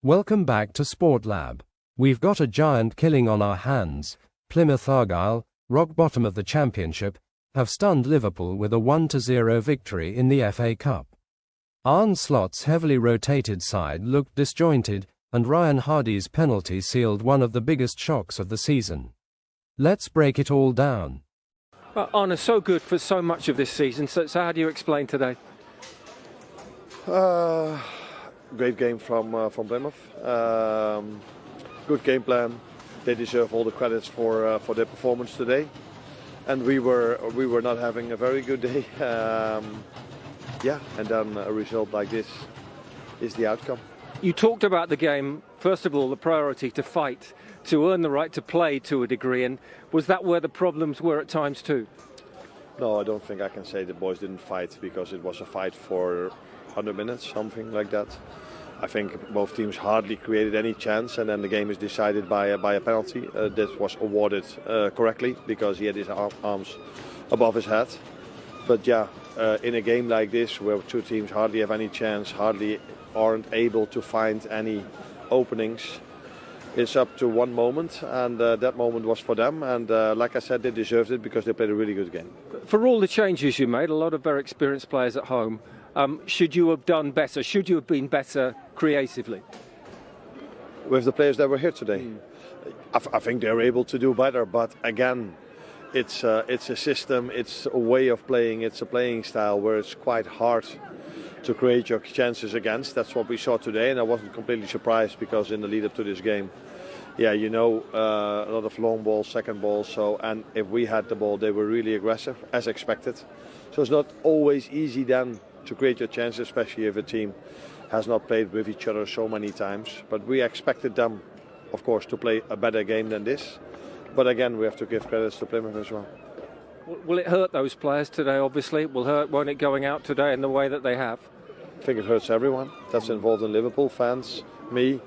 Welcome back to SportLab. We've got a giant killing on our hands. Plymouth Argyle, rock bottom of the Championship, have stunned Liverpool with a 1-0 victory in the FA Cup. Arne Slot's heavily rotated side looked disjointed, and Hardie's penalty sealed one of the biggest shocks of the season. Let's break it all down. Well, Arne, so good for so much of this season, so how do you explain today? Great game from Plymouth. Good game plan. They deserve all the credits for their performance today. And we were not having a very good day. And then a result like this is the outcome. You talked about the game, first of all, the priority to fight, to earn the right to play to a degree, and was that where the problems were at times too? No, I don't think I can say the boys didn't fight, because it was a fight for 100 minutes, something like that. I think both teams hardly created any chance, and then the game is decided by a penalty that was awarded correctly, because he had his arms above his head. But yeah, in a game like this, where two teams hardly have any chance, hardly aren't able to find any openings, it's up to one moment, and that moment was for them. And like I said, they deserved it because they played a really good game. For all the changes you made, a lot of very experienced players at home, should you have done better? Should you have been better creatively? With the players that were here today, I think they're able to do better. But again, it's a system, it's a way of playing, it's a playing style where it's quite hard to create your chances against. That's what we saw today, and I wasn't completely surprised, because in the lead up to this game, a lot of long balls, second balls. And if we had the ball, they were really aggressive, as expected. So it's not always easy then to create your chances, especially if a team has not played with each other so many times. But we expected them, of course, to play a better game than this. But again, we have to give credits to Plymouth as well. Will it hurt those players today, obviously? It will hurt, won't it, going out today in the way that they have? I think it hurts everyone that's involved in Liverpool, fans, me,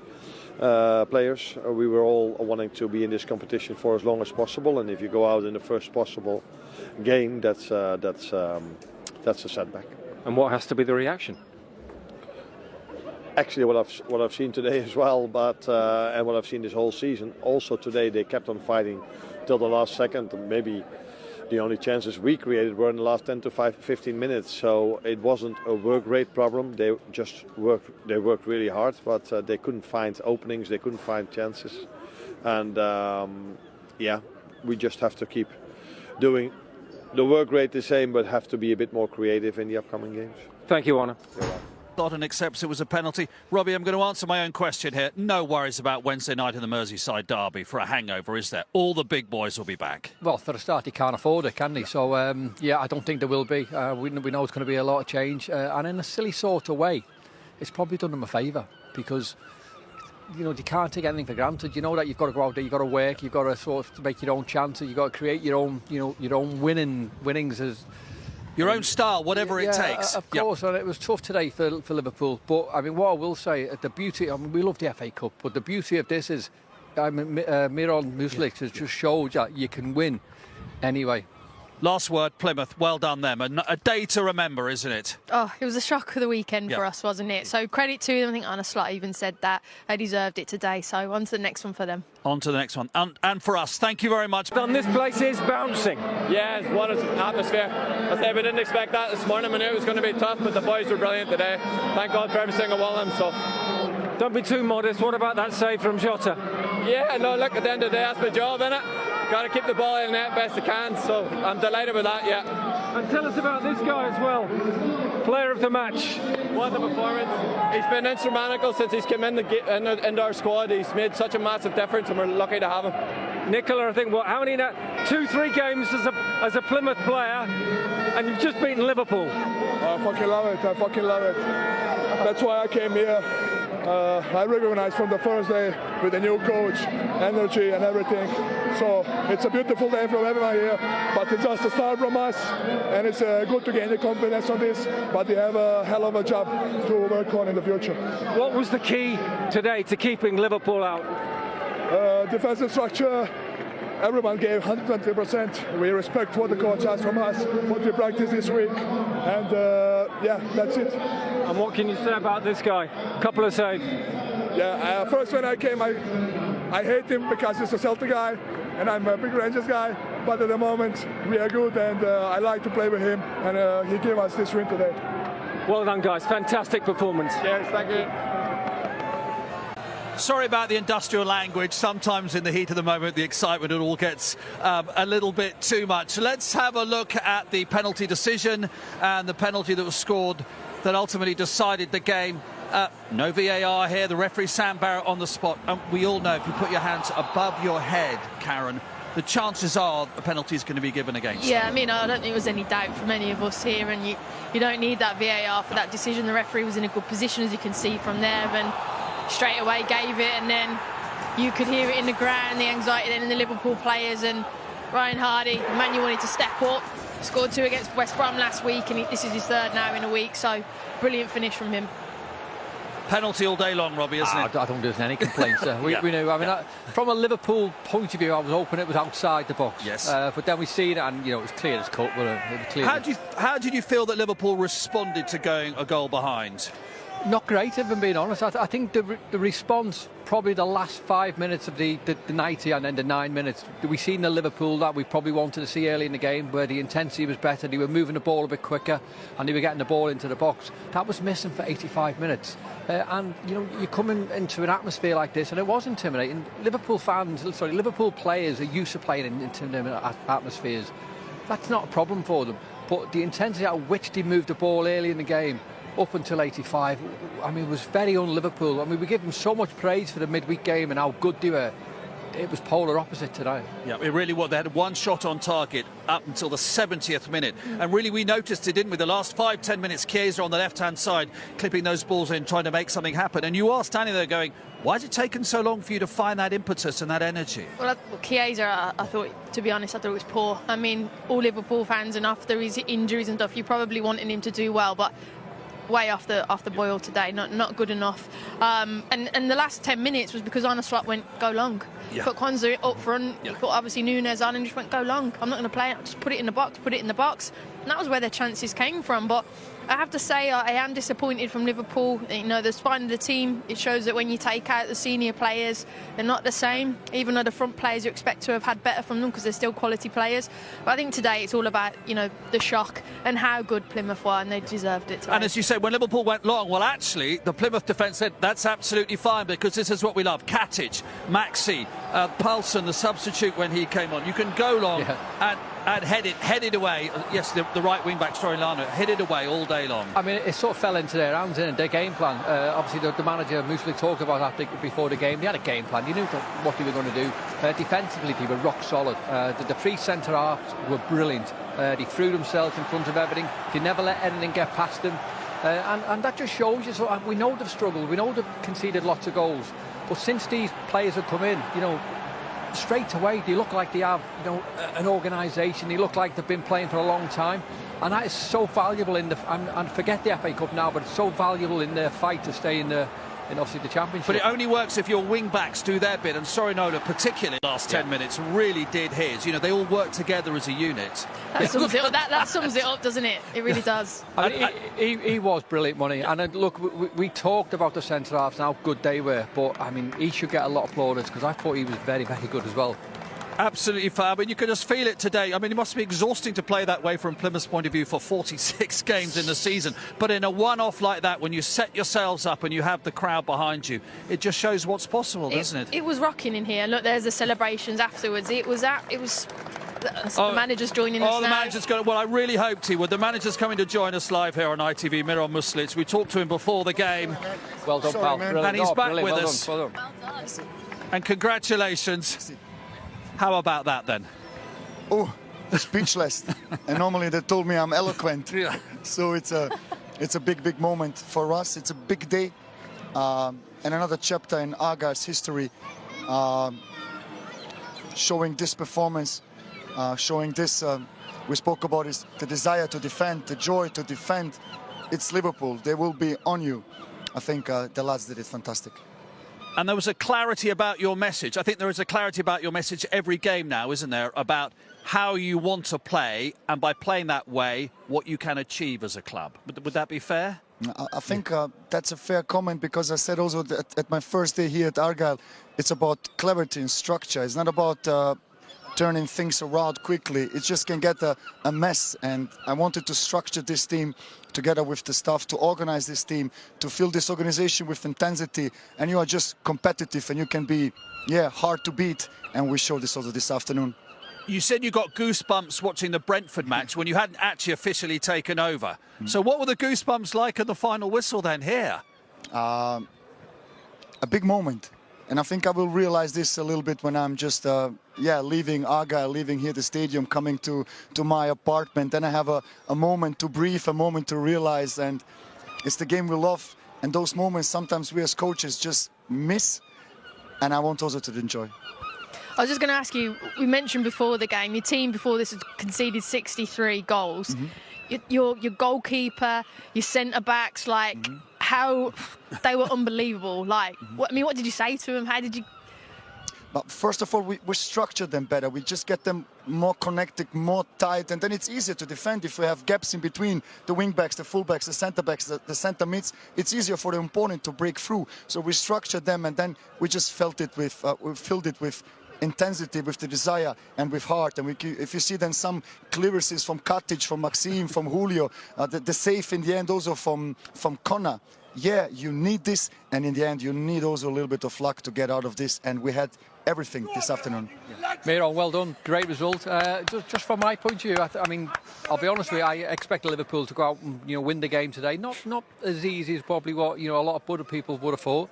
players. We were all wanting to be in this competition for as long as possible, and if you go out in the first possible game, that's a setback. And what has to be the reaction? Actually, what I've seen today as well, and what I've seen this whole season, also today they kept on fighting till the last second. Maybe the only chances we created were in the last 10 to 15 minutes. So it wasn't a work rate problem. They just worked really hard, but they couldn't find openings, they couldn't find chances. And we just have to keep doing the work rate the same, but have to be a bit more creative in the upcoming games. Thank you, Arne. And accepts it was a penalty. Robbie, I'm going to answer my own question here. No worries about Wednesday night in the Merseyside derby for a hangover, is there? All the big boys will be back. Well, for a start, he can't afford it, can he? So, I don't think there will be. We know it's going to be a lot of change. And in a silly sort of way, it's probably done them a favour, because you can't take anything for granted. You know that you've got to go out there, you've got to work, you've got to sort of make your own chances, you've got to create your own, your own winnings as your own style, whatever it takes. Of course, and it was tough today for Liverpool. But I mean, what I will say, the beauty, we love the FA Cup, but the beauty of this is, Miron Muslik has just showed that you can win anyway. Last word, Plymouth, well done them. A day to remember, isn't it? Oh, it was a shock of the weekend for us, wasn't it? So credit to them. I think Arne Slot even said that they deserved it today. So on to the next one for them. On to the next one. And for us, thank you very much. This place is bouncing. Yeah, what an atmosphere. I say we didn't expect that this morning. We knew it was going to be tough, but the boys were brilliant today. Thank God for every single one of them. So don't be too modest. What about that save from Jota? Yeah, no, look, at the end of the day, that's my job, innit? Got to keep the ball in the net best I can, so I'm delighted with that, yeah. And tell us about this guy as well, player of the match. What a performance. He's been instrumental since he's come into our squad. He's made such a massive difference, and we're lucky to have him. Nicola, I think, how many now? 2-3 games as a Plymouth player, and you've just beaten Liverpool. I fucking love it. That's why I came here. I recognize from the first day with the new coach, energy and everything. So it's a beautiful day from everyone here, but it's just a start from us, and it's good to gain the confidence on this, but we have a hell of a job to work on in the future. What was the key today to keeping Liverpool out? Defensive structure. Everyone gave 120%. We respect what the coach has from us, what we practice this week, and that's it. And what can you say about this guy? Couple of saves. Yeah, first when I came, I hate him because he's a Celtic guy, and I'm a big Rangers guy. But at the moment, we are good, and I like to play with him, and he gave us this win today. Well done, guys. Fantastic performance. Yes, thank you. Sorry about the industrial language. Sometimes in the heat of the moment, the excitement, it all gets a little bit too much. Let's have a look at the penalty decision and the penalty that was scored that ultimately decided the game. No VAR here. The referee, Sam Barrett, on the spot. We all know if you put your hands above your head, Karen, the chances are a penalty is going to be given against you. Yeah, I mean, I don't think there was any doubt from any of us here, and you don't need that VAR for that decision. The referee was in a good position, as you can see from there, and straight away gave it, and then you could hear it in the ground, the anxiety then in the Liverpool players, and Ryan Hardie, the man you wanted to step up, scored 2 against West Brom last week, and this is his 3rd now in a week, so brilliant finish from him. Penalty all day long, Robbie, isn't it? I don't think there's any complaints. We knew. I mean, from a Liverpool point of view, I was hoping it was outside the box. Yes. But then we see it, and it was clear as cut. How did you feel that Liverpool responded to going a goal behind? Not great, if I'm being honest. I think the response, probably the last 5 minutes of the 90 and then the 9 minutes, we seen the Liverpool that we probably wanted to see early in the game, where the intensity was better, they were moving the ball a bit quicker, and they were getting the ball into the box. That was missing for 85 minutes. And you're coming into an atmosphere like this, and it was intimidating. Liverpool players are used to playing in intimidating atmospheres. That's not a problem for them. But the intensity at which they moved the ball early in the game, up until 85, I mean, it was very un-Liverpool. I mean, we give them so much praise for the midweek game and how good they were. It was polar opposite today. Yeah, it really was. They had one shot on target up until the 70th minute. And really, we noticed it, didn't we? The last 5-10 minutes, Chiesa on the left-hand side, clipping those balls in, trying to make something happen. And you are standing there going, why has it taken so long for you to find that impetus and that energy? Well, Chiesa, I thought, to be honest, I thought it was poor. I mean, all Liverpool fans, and after his injuries and stuff, you probably wanted him to do well, but way off the boil today, not good enough. And the last 10 minutes was because Arne Slot went go long. Yeah. Put Kwanzaa up front, Yeah. put obviously Nunes on, and just went go long. I'm not going to play it, I'll just put it in the box. And that was where their chances came from. But I have to say, I am disappointed from Liverpool. The spine of the team, it shows that when you take out the senior players, they're not the same. Even though the front players you expect to have had better from them because they're still quality players. But I think today it's all about, the shock and how good Plymouth were, and they deserved it today. And as you say, when Liverpool went long, well, actually, the Plymouth defence said that's absolutely fine because this is what we love. Katic, Maxi, Paulson, the substitute when he came on. You can go long and head it away. Yes, the right wing-back, Lano, head it away all day long. I mean, it sort of fell into their hands, their game plan. Obviously, the manager, Musley, talked about that before the game. They had a game plan. You knew what they were going to do. Defensively, they were rock solid. The three centre-halves were brilliant. They threw themselves in front of everything. They never let anything get past them. And that just shows you. So we know they've struggled. We know they've conceded lots of goals. But since these players have come in, straight away they look like they have an organisation. They look like they've been playing for a long time, and that is so valuable in and forget the FA Cup now, but it's so valuable in their fight to stay in obviously the Championship. But it only works if your wing backs do their bit, and Sorinola particularly last 10 minutes really did his. They all work together as a unit. That sums it up, doesn't it? It really does. I mean, he was brilliant, Money. And look, we talked about the centre halves and how good they were, but I mean, he should get a lot of plaudits because I thought he was very, very good as well. Absolutely fab, and you can just feel it today. I mean, it must be exhausting to play that way from Plymouth's point of view for 46 games in the season. But in a one-off like that, when you set yourselves up and you have the crowd behind you, it just shows what's possible, doesn't it? It was rocking in here. Look, there's the celebrations afterwards. The manager's joining us now. The manager's going. Well, I really hoped he would. The manager's coming to join us live here on ITV. Miron Muslic. We talked to him before the game. Well done, pal. And he's back with us. Well done. And congratulations. How about that then? Oh, speechless. And normally they told me I'm eloquent. Yeah. So it's a big moment for us. It's a big day. And another chapter in Argyle's history. Showing this performance, showing this, we spoke about is the desire to defend, the joy to defend. It's Liverpool. They will be on you. I think the lads did it fantastic. And there was a clarity about your message. I think there is a clarity about your message every game now, isn't there? About how you want to play, and by playing that way, what you can achieve as a club. Would that be fair? I think that's a fair comment, because I said also that at my first day here at Argyle, it's about clarity and structure. It's not about turning things around quickly. It just can get a mess, and I wanted to structure this team together with the staff, to organize this team, to fill this organization with intensity, and you are just competitive and you can be hard to beat, and we showed this also this afternoon. You said you got goosebumps watching the Brentford match when you hadn't actually officially taken over. So what were the goosebumps like at the final whistle then here? A big moment. And I think I will realize this a little bit when I'm just, leaving Argyle, leaving here the stadium, coming to my apartment. Then I have a moment to breathe, a moment to realize, and it's the game we love. And those moments sometimes we as coaches just miss, and I want also to enjoy. I was just going to ask you, we mentioned before the game, your team before this had conceded 63 goals. Your goalkeeper, your centre-backs, how they were unbelievable. What did you say to them? How did you... But first of all, we structure them better. We just get them more connected, more tight, and then it's easier to defend if we have gaps in between the wing-backs, the full-backs, the centre-backs, the centre-mids. It's easier for the opponent to break through. So we structured them, and then we just filled it with intensity, with the desire, and with heart. And if you see then some clearances from Katic, from Maxime, from Julio, the save in the end also from Connor. Yeah, you need this, and in the end you need also a little bit of luck to get out of this, and we had everything this afternoon. Miro, well done, great result. Just from my point of view, I mean, I'll be honest with you, I expect Liverpool to go out and win the game today. Not as easy as probably what a lot of other people would have thought.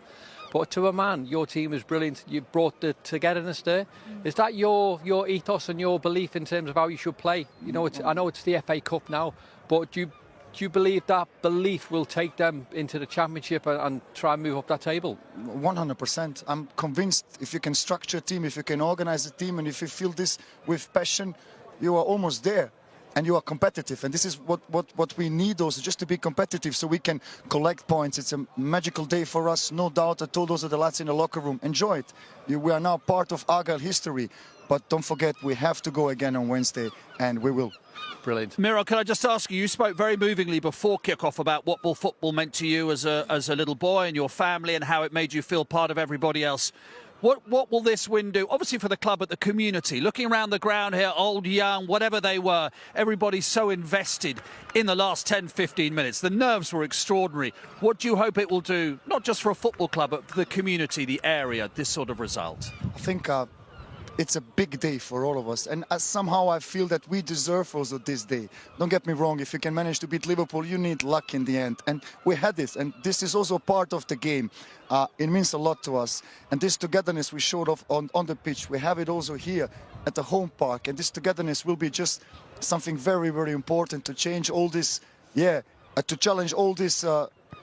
But to a man, your team is brilliant. You brought the togetherness there. Is that your ethos and your belief in terms of how you should play? I know it's the FA Cup now, but do you believe that belief will take them into the Championship and try and move up that table? 100%. I'm convinced if you can structure a team, if you can organize a team, and if you feel this with passion, you are almost there. And you are competitive, and this is what we need also, just to be competitive, so we can collect points. It's a magical day for us, no doubt. I told also the lads in the locker room, enjoy it. We are now part of Argyle history, but don't forget, we have to go again on Wednesday, and we will. Brilliant. Miro, can I just ask you spoke very movingly before kick-off about what football meant to you as a little boy and your family, and how it made you feel part of everybody else. What will this win do? Obviously for the club, but the community. Looking around the ground here, old, young, whatever they were, everybody's so invested in the last 10, 15 minutes. The nerves were extraordinary. What do you hope it will do, not just for a football club, but for the community, the area, this sort of result? I think it's a big day for all of us, and somehow I feel that we deserve also this day. Don't get me wrong, if you can manage to beat Liverpool, you need luck in the end, and we had this, and this is also part of the game. It means a lot to us, and this togetherness we showed off on the pitch, we have it also here at the home park, and this togetherness will be just something very, very important to change all this, to challenge all these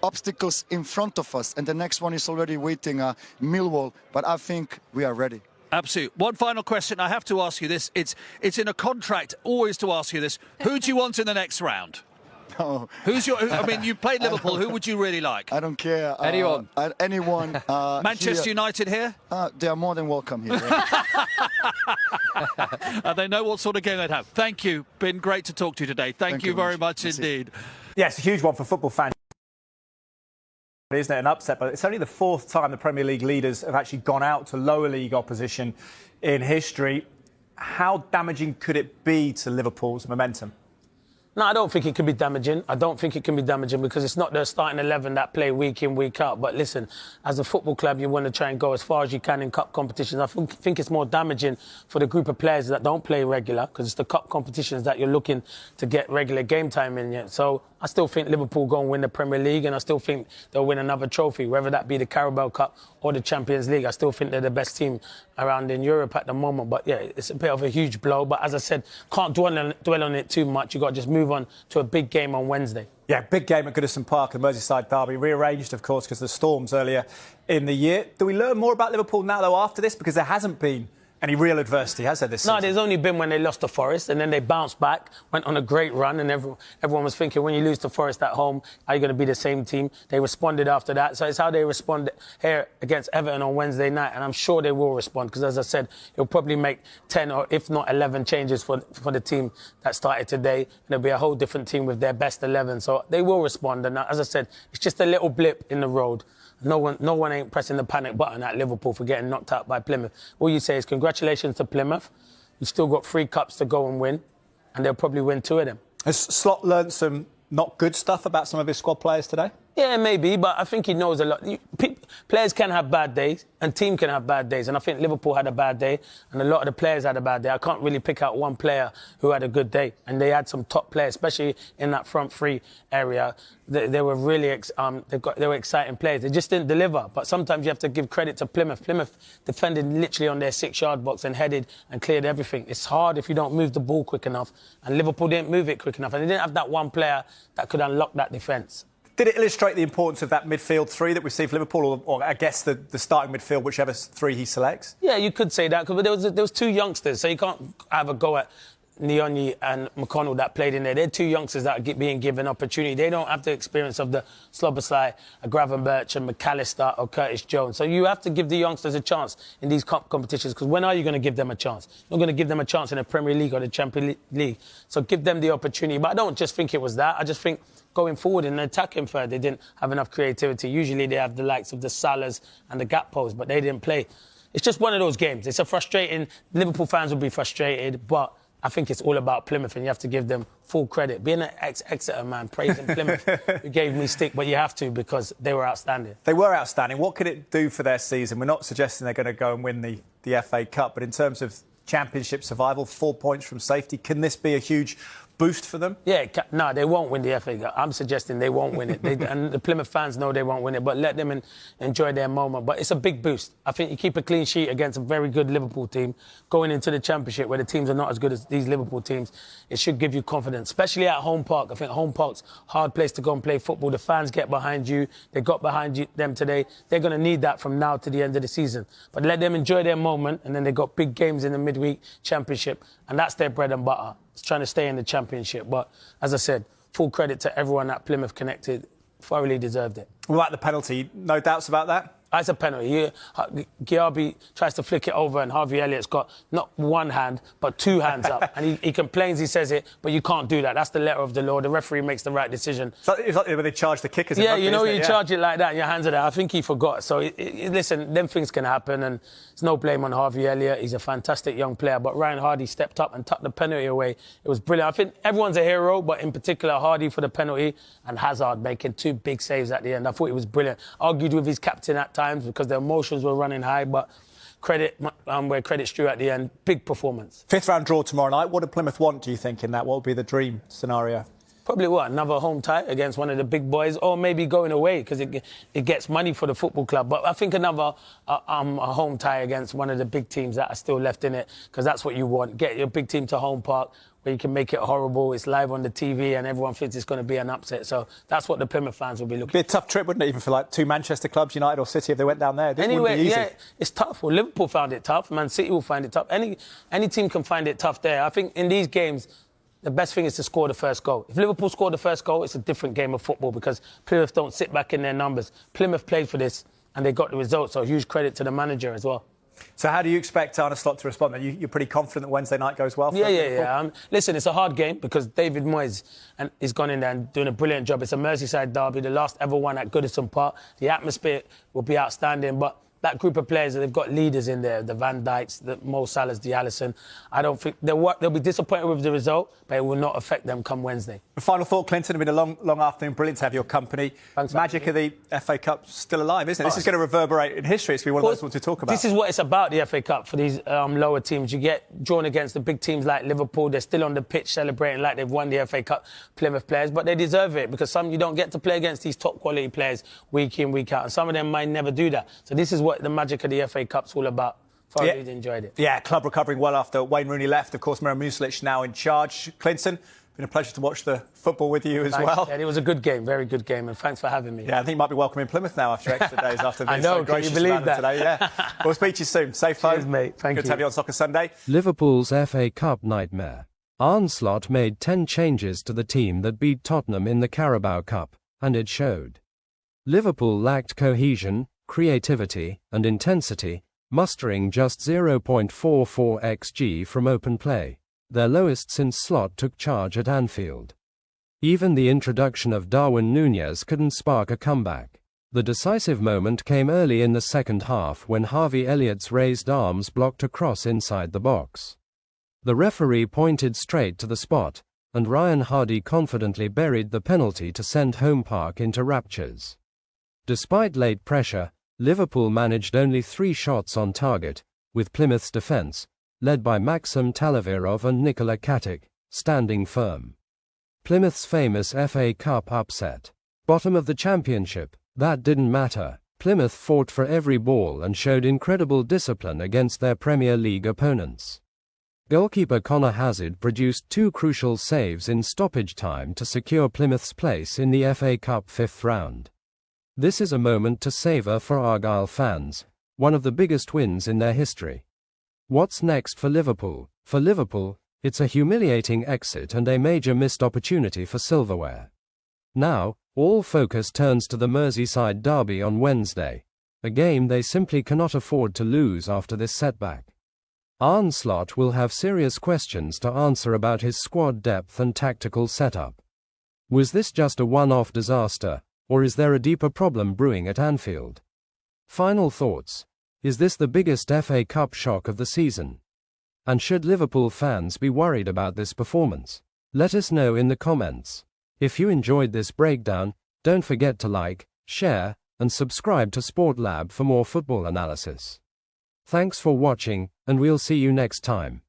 obstacles in front of us, and the next one is already waiting, Millwall, but I think we are ready. Absolutely. One final question. I have to ask you this. It's in a contract always to ask you this. Who do you want in the next round? Oh. You played Liverpool. Who would you really like? I don't care. Anyone. Anyone. Manchester United here? They are more than welcome here. They know what sort of game they'd have. Thank you. Been great to talk to you today. Thank you very much indeed. Yeah, it's a huge one for football fans. Isn't it an upset? But it's only the fourth time the Premier League leaders have actually gone out to lower league opposition in history. How damaging could it be to Liverpool's momentum? No, I don't think it can be damaging. I don't think it can be damaging because it's not their starting 11 that play week in, week out. But listen, as a football club, you want to try and go as far as you can in cup competitions. I think it's more damaging for the group of players that don't play regular because it's the cup competitions that you're looking to get regular game time in yet. So I still think Liverpool go and win the Premier League, and I still think they'll win another trophy, whether that be the Carabao Cup or the Champions League. I still think they're the best team around in Europe at the moment. But yeah, it's a bit of a huge blow. But as I said, can't dwell on it too much. You've got to just move on to a big game on Wednesday. Yeah, big game at Goodison Park, the Merseyside derby, rearranged, of course, because of the storms earlier in the year. Do we learn more about Liverpool now, though, after this? Because there hasn't been any real adversity, has there, this season? No, there's only been when they lost to Forest and then they bounced back, went on a great run, and everyone was thinking, when you lose to Forest at home, are you going to be the same team? They responded after that. So it's how they respond here against Everton on Wednesday night, and I'm sure they will respond because, as I said, he'll probably make 10 or if not 11 changes for the team that started today, and it'll be a whole different team with their best 11. So they will respond, and as I said, it's just a little blip in the road. No one ain't pressing the panic button at Liverpool for getting knocked out by Plymouth. All you say is congratulations to Plymouth. You've still got 3 cups to go and win, and they'll probably win 2 of them. Has Slot learned some not good stuff about some of his squad players today? Yeah, maybe, but I think he knows a lot. Players can have bad days, and team can have bad days. And I think Liverpool had a bad day, and a lot of the players had a bad day. I can't really pick out one player who had a good day. And they had some top players, especially in that front 3 area. They were really they were exciting players. They just didn't deliver. But sometimes you have to give credit to Plymouth. Plymouth defended literally on their 6-yard box and headed and cleared everything. It's hard if you don't move the ball quick enough. And Liverpool didn't move it quick enough. And they didn't have that one player that could unlock that defence. Did it illustrate the importance of that midfield 3 that we see for Liverpool, or I guess the starting midfield, whichever 3 he selects? Yeah, you could say that, but there was 2 youngsters, so you can't have a go at Nyoni and McConnell that played in there. They're 2 youngsters that are being given opportunity. They don't have the experience of the Slobosly, Gravenberch and McAllister or Curtis Jones. So you have to give the youngsters a chance in these competitions, because when are you going to give them a chance? You're not going to give them a chance in the Premier League or the Champions League. So give them the opportunity. But I don't just think it was that. I just think going forward in the attacking third, they didn't have enough creativity. Usually they have the likes of the Salahs and the gap post, but they didn't play. It's just one of those games. It's a frustrating... Liverpool fans will be frustrated, but I think it's all about Plymouth, and you have to give them full credit. Being an ex-Exeter man, praising Plymouth, who gave me stick, but you have to, because they were outstanding. They were outstanding. What could it do for their season? We're not suggesting they're going to go and win the FA Cup, but in terms of Championship survival, 4 points from safety, can this be a huge boost for them? Yeah, no, they won't win the FA Cup. I'm suggesting they won't win it. And the Plymouth fans know they won't win it, but let them enjoy their moment. But it's a big boost. I think you keep a clean sheet against a very good Liverpool team going into the Championship, where the teams are not as good as these Liverpool teams. It should give you confidence, especially at Home Park. I think Home Park's a hard place to go and play football. The fans get behind you. They got behind them today. They're going to need that from now to the end of the season. But let them enjoy their moment, and then they've got big games in the midweek Championship, and that's their bread and butter. It's trying to stay in the Championship. But as I said, full credit to everyone at Plymouth connected. Thoroughly deserved it. What about the penalty? No doubts about that? It's a penalty. Giarbi tries to flick it over, and Harvey Elliott's got not one hand, but 2 hands up. And he complains, he says it, but you can't do that. That's the letter of the law. The referee makes the right decision. So it's like when they charge the kickers. Yeah, you know, you charge it like that and your hands are there. I think he forgot. So, listen, them things can happen, and there's no blame on Harvey Elliott. He's a fantastic young player. But Ryan Hardie stepped up and tucked the penalty away. It was brilliant. I think everyone's a hero, but in particular, Hardie for the penalty, and Hazard making 2 big saves at the end. I thought he was brilliant. Argued with his captain at times because the emotions were running high, but credit where credit's due at the end. Big performance. 5th round draw tomorrow night. What do Plymouth want, do you think, in that? What would be the dream scenario? Probably another home tie against one of the big boys, or maybe going away, because it gets money for the football club. But I think another a home tie against one of the big teams that are still left in it, because that's what you want. Get your big team to Home Park, where you can make it horrible. It's live on the TV and everyone thinks it's going to be an upset. So that's what the Plymouth fans will be looking for. It'd be a tough trip, wouldn't it, even for like 2 Manchester clubs, United or City, if they went down there? Anyway, yeah, it's tough. Well, Liverpool found it tough. Man City will find it tough. Any team can find it tough there. I think in these games, the best thing is to score the first goal. If Liverpool score the first goal, it's a different game of football, because Plymouth don't sit back in their numbers. Plymouth played for this and they got the result, so huge credit to the manager as well. So how do you expect Arne Slot to respond? You're pretty confident that Wednesday night goes well for Yeah. Listen, it's a hard game because David Moyes has gone in there and doing a brilliant job. It's a Merseyside derby, the last ever one at Goodison Park. The atmosphere will be outstanding, but that group of players, they've got leaders in there, the Van Dijks, the Mo Salahs, the Alisson. I don't think they'll be disappointed with the result, but it will not affect them come Wednesday. Final thought, Clinton. It's been a long afternoon. Brilliant to have your company. Thanks, Magic of the FA Cup still alive, isn't it? This is going to reverberate in history. It's going to be one of those ones to talk about. This is what it's about, the FA Cup, for these lower teams. You get drawn against the big teams like Liverpool. They're still on the pitch celebrating like they've won the FA Cup, Plymouth players, but they deserve it, because some you don't get to play against these top quality players week in, week out, and some of them might never do that. So this is what the magic of the FA Cup's all about. Thoroughly enjoyed it. Yeah, club recovering well after Wayne Rooney left. Of course, Miro Muslic now in charge. Clinton, Been a pleasure to watch the football with you as Thanks. well. Yeah, it was a good game, very good game, and thanks for having me. Yeah, I think you might be welcome in Plymouth now after extra days after this. I know, can you believe that? Today, yeah. We'll speak to you soon. Safe home. Cheers, mate. Thank you. Good to have you on Soccer Sunday. Liverpool's FA Cup nightmare. Arne Slot made 10 changes to the team that beat Tottenham in the Carabao Cup, and it showed. Liverpool lacked cohesion, creativity, and intensity, mustering just 0.44 xG from open play, their lowest since Slot took charge at Anfield. Even the introduction of Darwin Núñez couldn't spark a comeback. The decisive moment came early in the second half when Harvey Elliott's raised arms blocked a cross inside the box. The referee pointed straight to the spot, and Ryan Hardie confidently buried the penalty to send Home Park into raptures. Despite late pressure, Liverpool managed only 3 shots on target, with Plymouth's defence, led by Maxim Talavirov and Nikola Katic, standing firm. Plymouth's famous FA Cup upset. Bottom of the championship, that didn't matter. Plymouth fought for every ball and showed incredible discipline against their Premier League opponents. Goalkeeper Connor Hazard produced 2 crucial saves in stoppage time to secure Plymouth's place in the FA Cup 5th round. This is a moment to savour for Argyle fans, one of the biggest wins in their history. What's next for Liverpool? For Liverpool, it's a humiliating exit and a major missed opportunity for silverware. Now, all focus turns to the Merseyside derby on Wednesday, a game they simply cannot afford to lose after this setback. Arne Slot will have serious questions to answer about his squad depth and tactical setup. Was this just a one-off disaster, or is there a deeper problem brewing at Anfield? Final thoughts. Is this the biggest FA Cup shock of the season? And should Liverpool fans be worried about this performance? Let us know in the comments. If you enjoyed this breakdown, don't forget to like, share, and subscribe to SportLab for more football analysis. Thanks for watching, and we'll see you next time.